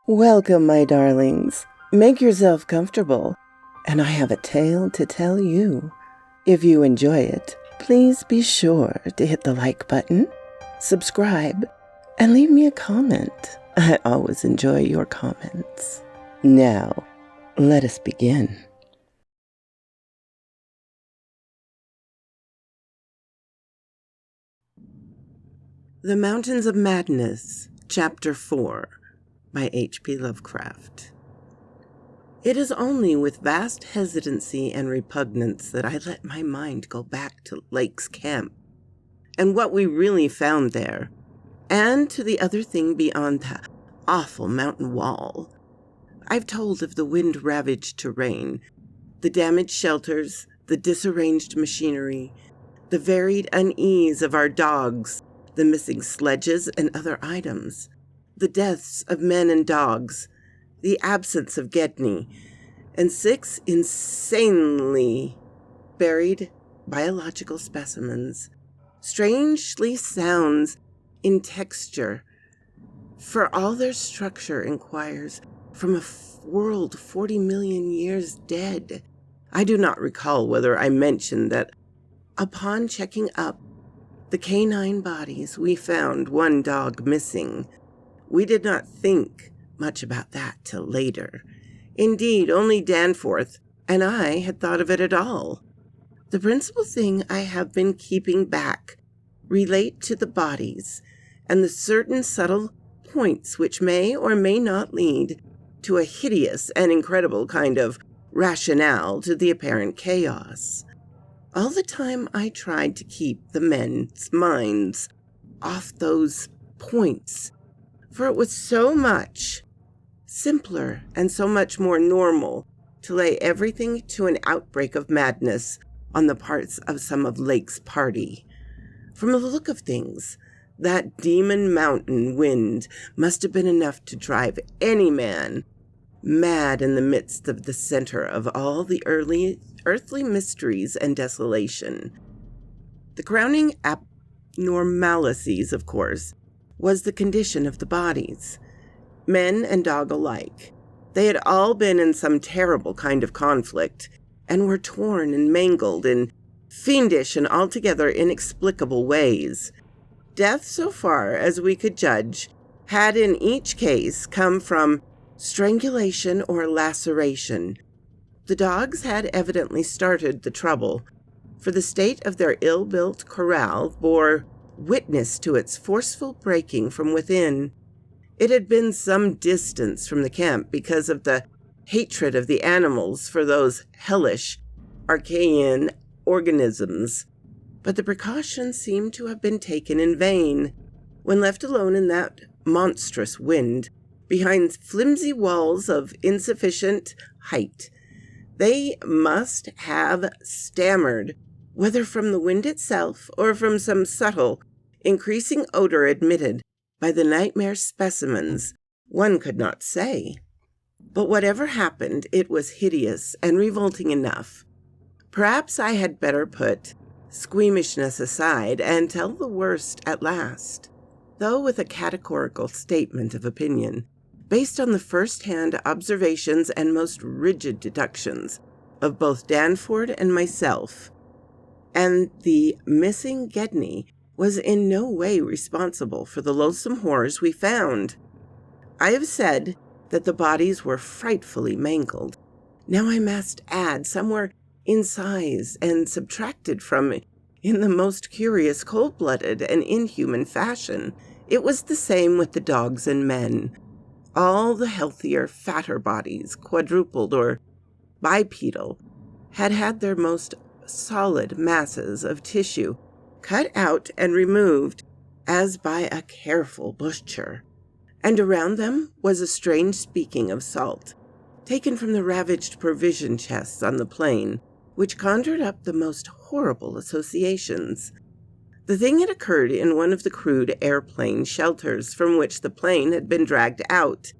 Welcome, my darlings. Make yourself comfortable, and I have a tale to tell you. If you enjoy it, please be sure to hit the like button, subscribe, and leave me a comment. I always enjoy your comments. Now, let us begin. The Mountains of Madness, Chapter 4, by H.P. Lovecraft. It is only with vast hesitancy and repugnance that I let my mind go back to Lake's camp, and what we really found there, and to the other thing beyond that awful mountain wall. I've told of the wind-ravaged terrain, the damaged shelters, the disarranged machinery, the varied unease of our dogs, the missing sledges and other items, the deaths of men and dogs, the absence of Gedney, and 6 insanely buried biological specimens, strangely sounds in texture, for all their structure inquires from a world 40 million years dead. I do not recall whether I mentioned that upon checking up the canine bodies, we found 1 dog missing. We did not think much about that till later. Indeed, only Danforth and I had thought of it at all. The principal thing I have been keeping back relate to the bodies and the certain subtle points which may or may not lead to a hideous and incredible kind of rationale to the apparent chaos. All the time I tried to keep the men's minds off those points, for it was so much simpler and so much more normal to lay everything to an outbreak of madness on the parts of some of Lake's party. From the look of things, that demon mountain wind must have been enough to drive any man mad in the midst of the center of all the earthly mysteries and desolation. The crowning abnormalities, of course, was the condition of the bodies, men and dog alike. They had all been in some terrible kind of conflict, and were torn and mangled in fiendish and altogether inexplicable ways. Death, so far as we could judge, had in each case come from strangulation or laceration. The dogs had evidently started the trouble, for the state of their ill-built corral bore witness to its forceful breaking from within. It had been some distance from the camp because of the hatred of the animals for those hellish archaean organisms, but the precaution seemed to have been taken in vain. When left alone in that monstrous wind, behind flimsy walls of insufficient height, they must have stammered, whether from the wind itself or from some subtle, increasing odor admitted by the nightmare specimens, one could not say. But whatever happened, it was hideous and revolting enough. Perhaps I had better put squeamishness aside and tell the worst at last, though with a categorical statement of opinion, based on the first-hand observations and most rigid deductions of both Danforth and myself. And the missing Gedney was in no way responsible for the loathsome horrors we found. I have said that the bodies were frightfully mangled. Now I must add some were incised and subtracted from it in the most curious cold-blooded and inhuman fashion. It was the same with the dogs and men. All the healthier, fatter bodies, quadrupled or bipedal, had had their most solid masses of tissue cut out and removed as by a careful butcher, and around them was a strange speaking of salt, taken from the ravaged provision chests on the plain, which conjured up the most horrible associations. The thing had occurred in one of the crude airplane shelters from which the plane had been dragged out,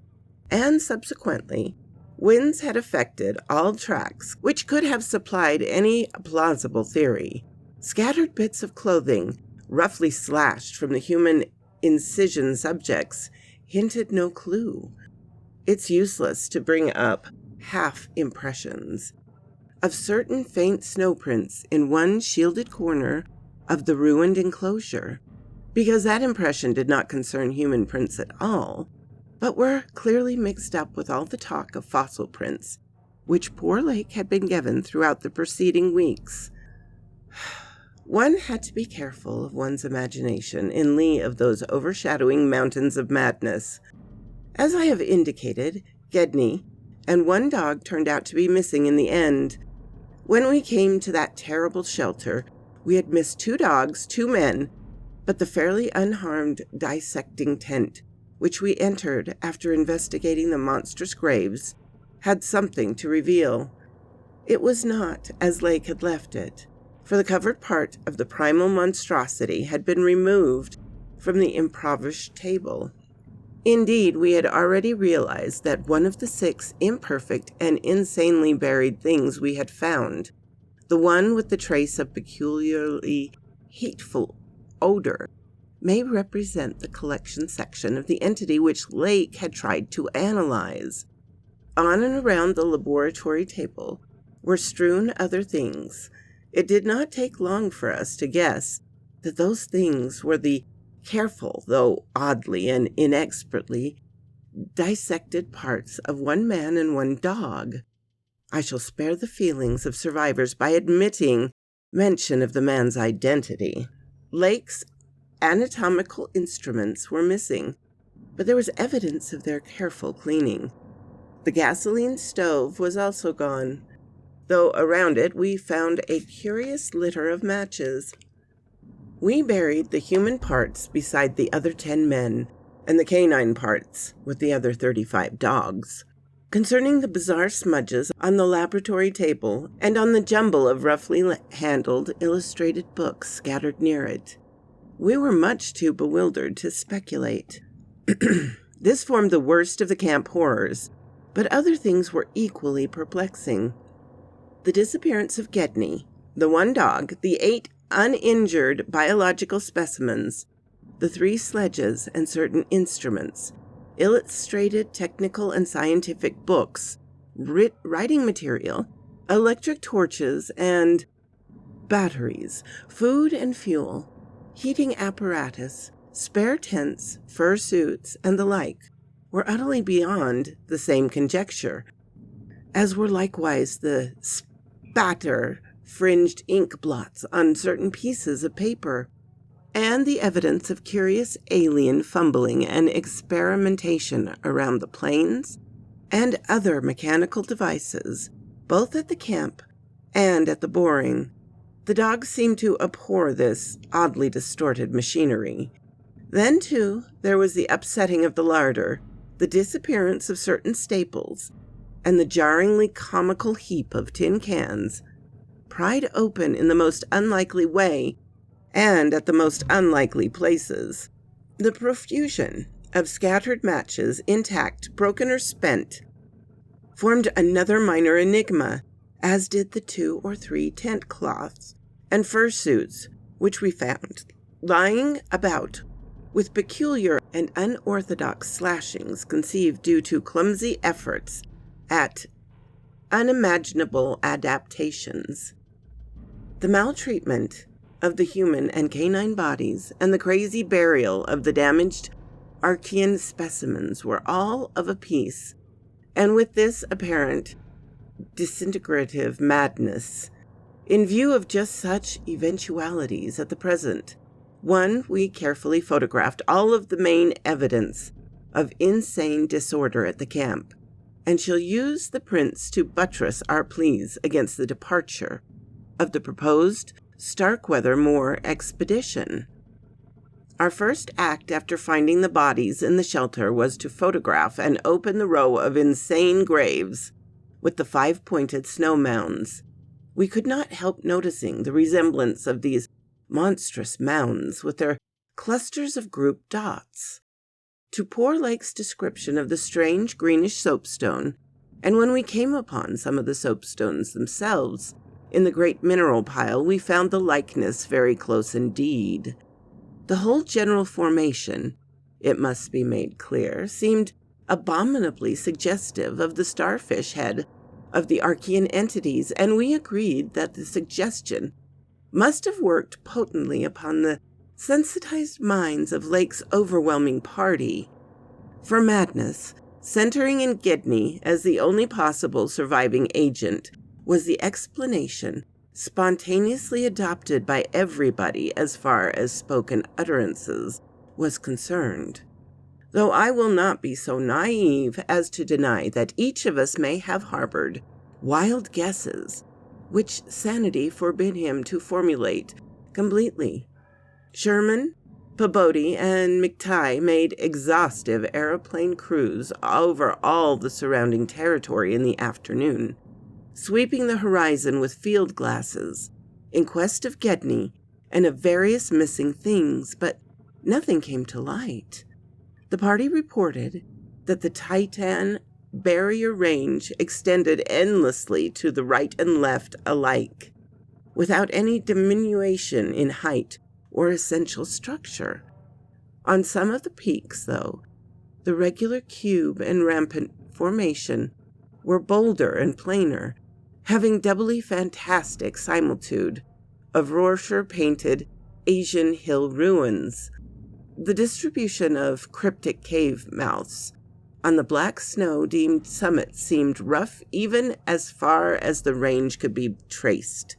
and subsequently, winds had affected all tracks which could have supplied any plausible theory. Scattered bits of clothing, roughly slashed from the human incision subjects, hinted no clue. It's useless to bring up half impressions of certain faint snowprints in one shielded corner of the ruined enclosure, because that impression did not concern human prints at all, but were clearly mixed up with all the talk of fossil prints, which poor Lake had been given throughout the preceding weeks. One had to be careful of one's imagination in lee of those overshadowing mountains of madness. As I have indicated, Gedney and one dog turned out to be missing in the end. When we came to that terrible shelter, we had missed 2 dogs, 2 men, but the fairly unharmed dissecting tent, which we entered after investigating the monstrous graves, had something to reveal. It was not as Lake had left it, for the covered part of the primal monstrosity had been removed from the improvised table. Indeed, we had already realized that one of the 6 imperfect and insanely buried things we had found, the one with the trace of peculiarly hateful odor, may represent the collection section of the entity which Lake had tried to analyze. On and around the laboratory table were strewn other things. It did not take long for us to guess that those things were the careful, though oddly and inexpertly, dissected parts of 1 man and 1 dog. I shall spare the feelings of survivors by admitting mention of the man's identity. Lake's anatomical instruments were missing, but there was evidence of their careful cleaning. The gasoline stove was also gone, though around it we found a curious litter of matches. We buried the human parts beside the other 10 men, and the canine parts with the other 35 dogs. Concerning the bizarre smudges on the laboratory table and on the jumble of roughly handled illustrated books scattered near it, we were much too bewildered to speculate. This formed the worst of the camp horrors, but other things were equally perplexing. The disappearance of Gedney, the 1 dog, the 8 uninjured biological specimens, the 3 sledges and certain instruments, illustrated technical and scientific books, writing material, electric torches and batteries, food and fuel, heating apparatus, spare tents, fur suits, and the like, were utterly beyond the same conjecture, as were likewise the spatter-fringed ink blots on certain pieces of paper, and the evidence of curious alien fumbling and experimentation around the planes and other mechanical devices, both at the camp and at the boring. The dogs seemed to abhor this oddly distorted machinery. Then, too, there was the upsetting of the larder, the disappearance of certain staples, and the jarringly comical heap of tin cans, pried open in the most unlikely way and at the most unlikely places. The profusion of scattered matches, intact, broken, or spent, formed another minor enigma, as did the 2 or 3 tent cloths and fursuits which we found lying about with peculiar and unorthodox slashings conceived due to clumsy efforts at unimaginable adaptations. The maltreatment of the human and canine bodies and the crazy burial of the damaged Archean specimens were all of a piece, and with this apparent disintegrative madness, in view of just such eventualities at the present, we carefully photographed all of the main evidence of insane disorder at the camp, and shall use the prints to buttress our pleas against the departure of the proposed Starkweather Moor expedition. Our first act after finding the bodies in the shelter was to photograph and open the row of insane graves with the 5-pointed snow mounds. We could not help noticing the resemblance of these monstrous mounds with their clusters of grouped dots to poor Lake's description of the strange greenish soapstone, and when we came upon some of the soapstones themselves in the great mineral pile, we found the likeness very close indeed. The whole general formation, it must be made clear, seemed abominably suggestive of the starfish head of the Archean entities, and we agreed that the suggestion must have worked potently upon the sensitized minds of Lake's overwhelming party. For madness, centering in Gedney as the only possible surviving agent, was the explanation spontaneously adopted by everybody as far as spoken utterances was concerned. Though I will not be so naive as to deny that each of us may have harbored wild guesses, which sanity forbid him to formulate completely. Sherman, Pabodie, and McTighe made exhaustive aeroplane crews over all the surrounding territory in the afternoon, sweeping the horizon with field glasses, in quest of Gedney and of various missing things, but nothing came to light. The party reported that the Titan barrier range extended endlessly to the right and left alike, without any diminution in height or essential structure. On some of the peaks, though, the regular cube and rampant formation were bolder and plainer, having doubly fantastic similitude of Rorschach-painted Asian hill ruins. The distribution of cryptic cave mouths on the black snow-deemed summit seemed rough even as far as the range could be traced.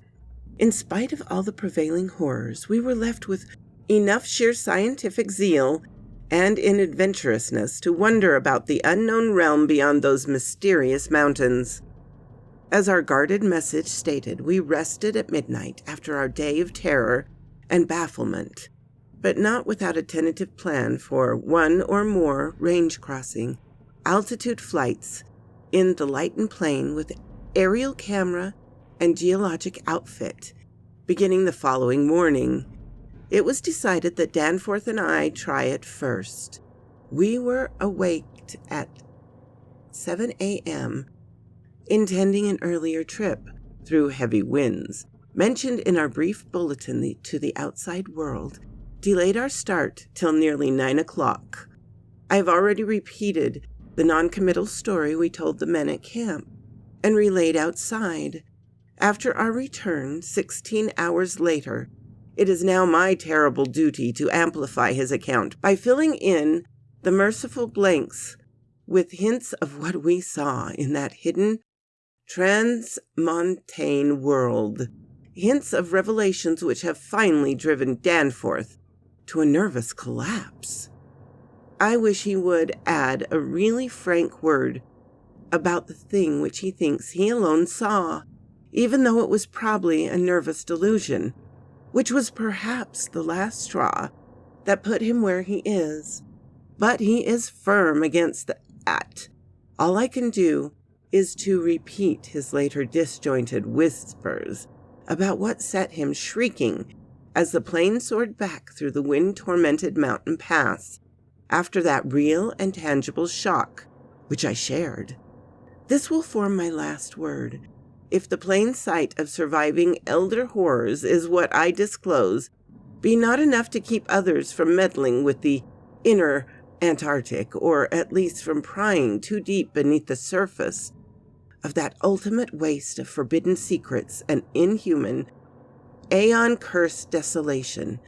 In spite of all the prevailing horrors, we were left with enough sheer scientific zeal and inadventurousness to wonder about the unknown realm beyond those mysterious mountains. As our guarded message stated, we rested at midnight after our day of terror and bafflement, but not without a tentative plan for one or more range-crossing altitude flights in the lightened plane with aerial camera and geologic outfit, beginning the following morning. It was decided that Danforth and I try it first. We were awaked at 7 a.m., intending an earlier trip through heavy winds, mentioned in our brief bulletin to the outside world, delayed our start till nearly 9 o'clock. I have already repeated the non-committal story we told the men at camp and relayed outside. After our return, 16 hours later, it is now my terrible duty to amplify his account by filling in the merciful blanks with hints of what we saw in that hidden transmontane world, hints of revelations which have finally driven Danforth to a nervous collapse. I wish he would add a really frank word about the thing which he thinks he alone saw, even though it was probably a nervous delusion, which was perhaps the last straw that put him where he is. But he is firm against that. All I can do is to repeat his later disjointed whispers about what set him shrieking as the plane soared back through the wind-tormented mountain pass after that real and tangible shock, which I shared. This will form my last word. If the plain sight of surviving elder horrors is what I disclose, be not enough to keep others from meddling with the inner Antarctic, or at least from prying too deep beneath the surface of that ultimate waste of forbidden secrets and inhuman, aeon-cursed desolation,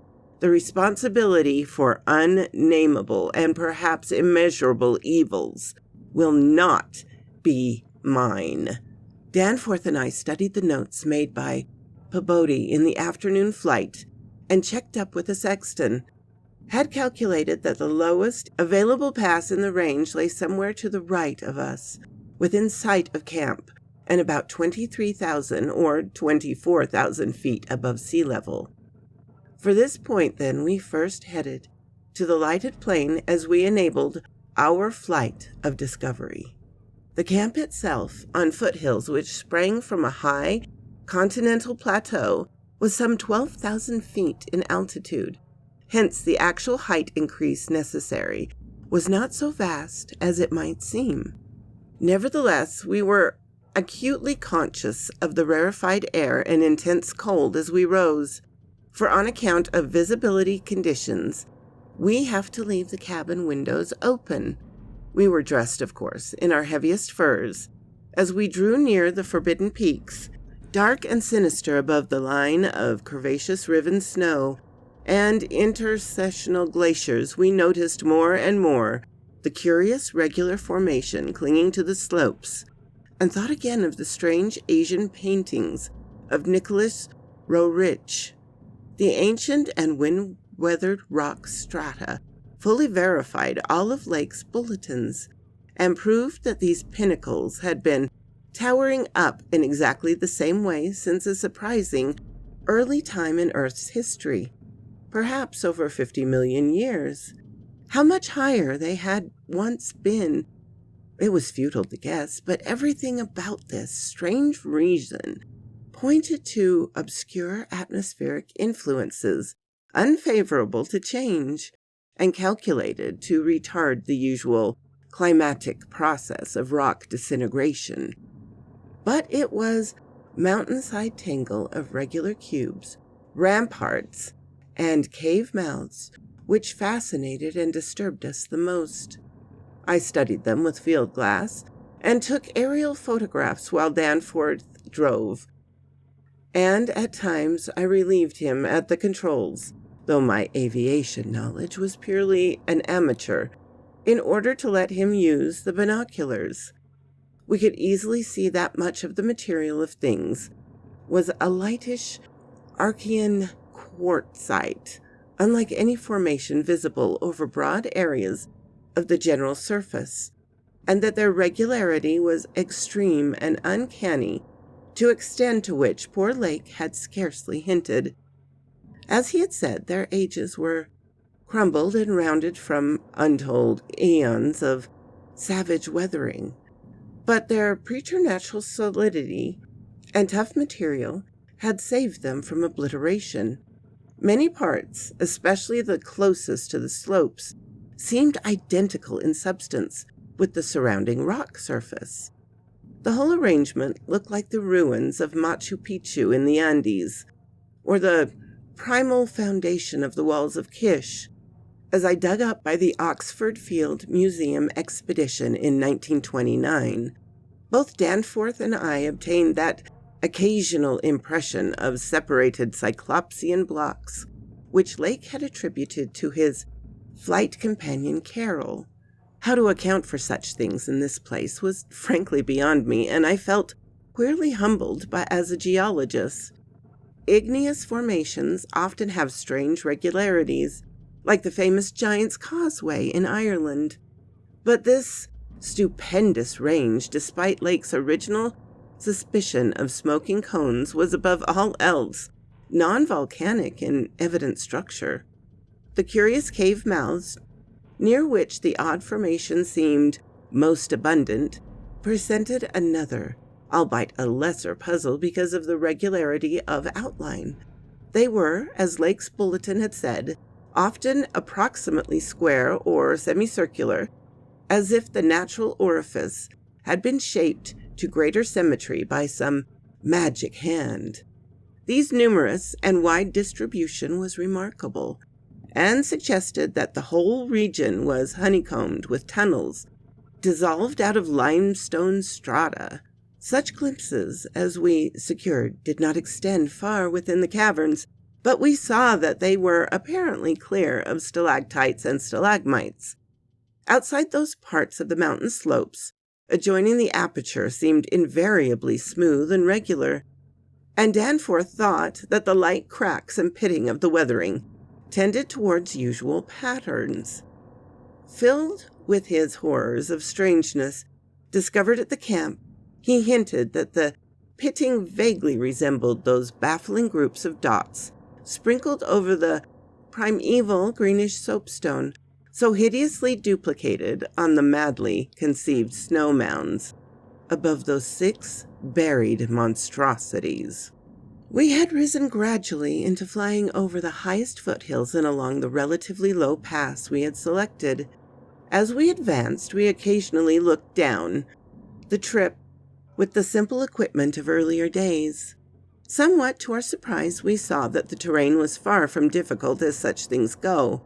the responsibility for unnameable and perhaps immeasurable evils will not be mine. Danforth and I studied the notes made by Pabodie in the afternoon flight and checked up with the sexton. Had calculated that the lowest available pass in the range lay somewhere to the right of us, within sight of camp, and about 23,000 or 24,000 feet above sea level. For this point, then, we first headed to the lighted plain as we enabled our flight of discovery. The camp itself, on foothills which sprang from a high continental plateau, was some 12,000 feet in altitude. Hence, the actual height increase necessary was not so vast as it might seem. Nevertheless, we were acutely conscious of the rarefied air and intense cold as we rose, for on account of visibility conditions, we have to leave the cabin windows open. We were dressed, of course, in our heaviest furs. As we drew near the forbidden peaks, dark and sinister above the line of curvaceous riven snow and intercessional glaciers, we noticed more and more the curious regular formation clinging to the slopes, and thought again of the strange Asian paintings of Nicholas Roerich. The ancient and wind-weathered rock strata fully verified Olive Lake's bulletins and proved that these pinnacles had been towering up in exactly the same way since a surprising early time in Earth's history, perhaps over 50 million years. How much higher they had once been, it was futile to guess, but everything about this strange region pointed to obscure atmospheric influences unfavorable to change and calculated to retard the usual climatic process of rock disintegration. But it was mountainside tangle of regular cubes, ramparts, and cave mouths which fascinated and disturbed us the most. I studied them with field glass and took aerial photographs while Danforth drove, and at times I relieved him at the controls, though my aviation knowledge was purely an amateur, in order to let him use the binoculars. We could easily see that much of the material of things was a lightish Archean quartzite, unlike any formation visible over broad areas of the general surface, and that their regularity was extreme and uncanny, to extend to which poor Lake had scarcely hinted. As he had said, their ages were crumbled and rounded from untold eons of savage weathering, but their preternatural solidity and tough material had saved them from obliteration. Many parts, especially the closest to the slopes, seemed identical in substance with the surrounding rock surface. The whole arrangement looked like the ruins of Machu Picchu in the Andes, or the primal foundation of the walls of Kish, as I dug up by the Oxford Field Museum expedition in 1929. Both Danforth and I obtained that occasional impression of separated Cyclopsean blocks, which Lake had attributed to his flight companion Carol. How to account for such things in this place was frankly beyond me, and I felt queerly humbled as a geologist. Igneous formations often have strange regularities, like the famous Giant's Causeway in Ireland. But this stupendous range, despite Lake's original suspicion of smoking cones, was above all else non-volcanic in evident structure. The curious cave mouths, near which the odd formation seemed most abundant, presented another, albeit a lesser puzzle because of the regularity of outline. They were, as Lake's bulletin had said, often approximately square or semicircular, as if the natural orifice had been shaped to greater symmetry by some magic hand. These numerous and wide distribution was remarkable, and suggested that the whole region was honeycombed with tunnels, dissolved out of limestone strata. Such glimpses as we secured did not extend far within the caverns, but we saw that they were apparently clear of stalactites and stalagmites. Outside those parts of the mountain slopes adjoining the aperture seemed invariably smooth and regular, and Danforth thought that the light cracks and pitting of the weathering tended towards usual patterns. Filled with his horrors of strangeness discovered at the camp, he hinted that the pitting vaguely resembled those baffling groups of dots sprinkled over the primeval greenish soapstone, so hideously duplicated on the madly conceived snow mounds above those 6 buried monstrosities. We had risen gradually into flying over the highest foothills and along the relatively low pass we had selected. As we advanced, we occasionally looked down the trip with the simple equipment of earlier days. Somewhat to our surprise, we saw that the terrain was far from difficult as such things go,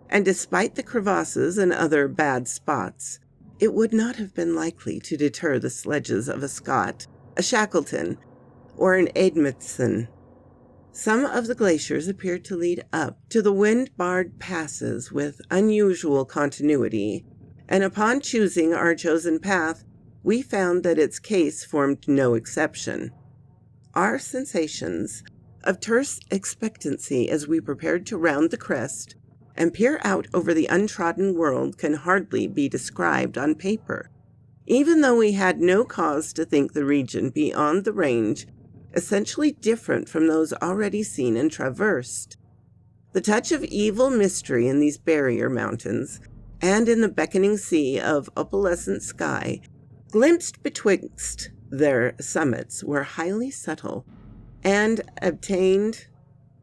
and despite the crevasses and other bad spots, it would not have been likely to deter the sledges of a Scott, a Shackleton, or an Edmondson. Some of the glaciers appeared to lead up to the wind-barred passes with unusual continuity, and upon choosing our chosen path, we found that its case formed no exception. Our sensations of terse expectancy as we prepared to round the crest and peer out over the untrodden world can hardly be described on paper, even though we had no cause to think the region beyond the range essentially different from those already seen and traversed. The touch of evil mystery in these barrier mountains, and in the beckoning sea of opalescent sky, glimpsed betwixt their summits, were highly subtle, and obtained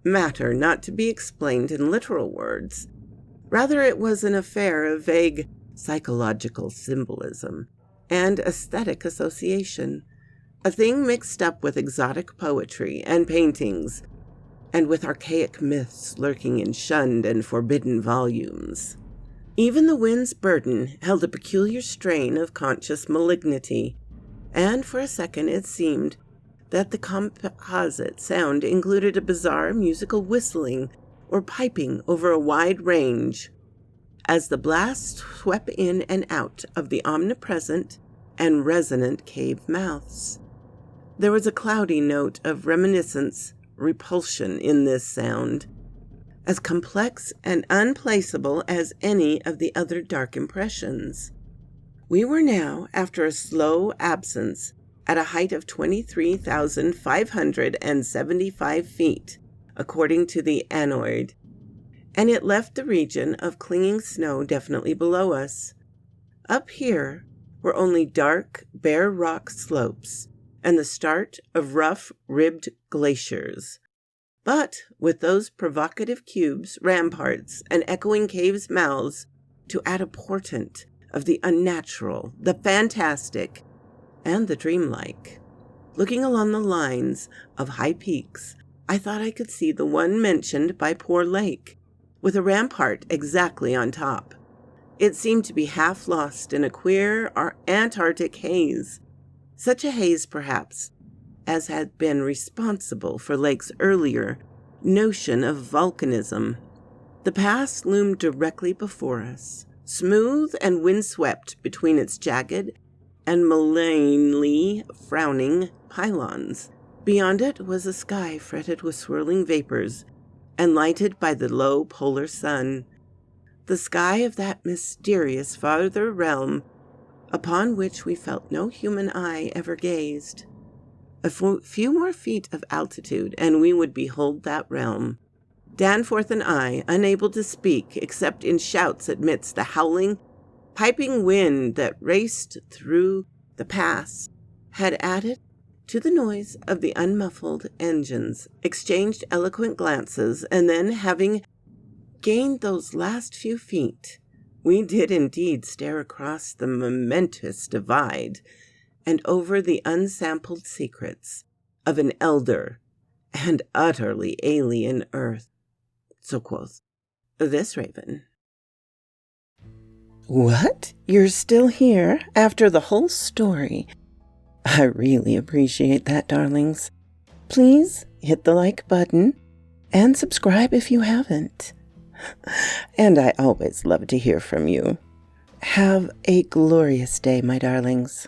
matter not to be explained in literal words. Rather, it was an affair of vague psychological symbolism and aesthetic association, a thing mixed up with exotic poetry and paintings, and with archaic myths lurking in shunned and forbidden volumes. Even the wind's burden held a peculiar strain of conscious malignity, and for a second it seemed that the composite sound included a bizarre musical whistling or piping over a wide range, as the blast swept in and out of the omnipresent and resonant cave mouths. There was a cloudy note of reminiscence, repulsion in this sound, as complex and unplaceable as any of the other dark impressions. We were now, after a slow absence, at a height of 23,575 feet, according to the aneroid, and it left the region of clinging snow definitely below us. Up here were only dark, bare rock slopes, and the start of rough-ribbed glaciers, but with those provocative cubes, ramparts, and echoing caves' mouths to add a portent of the unnatural, the fantastic, and the dreamlike. Looking along the lines of high peaks, I thought I could see the one mentioned by Poor Lake, with a rampart exactly on top. It seemed to be half lost in a queer Antarctic haze, such a haze, perhaps, as had been responsible for Lake's earlier notion of volcanism. The pass loomed directly before us, smooth and windswept between its jagged and malignly frowning pylons. Beyond it was a sky fretted with swirling vapors and lighted by the low polar sun, the sky of that mysterious farther realm upon which we felt no human eye ever gazed. A few more feet of altitude, and we would behold that realm. Danforth and I, unable to speak except in shouts amidst the howling, piping wind that raced through the pass, had added to the noise of the unmuffled engines, exchanged eloquent glances, and then, having gained those last few feet, we did indeed stare across the momentous divide and over the unsampled secrets of an elder and utterly alien earth. So quoth this raven. What? You're still here after the whole story? I really appreciate that, darlings. Please hit the like button and subscribe if you haven't. And I always love to hear from you. Have a glorious day, my darlings.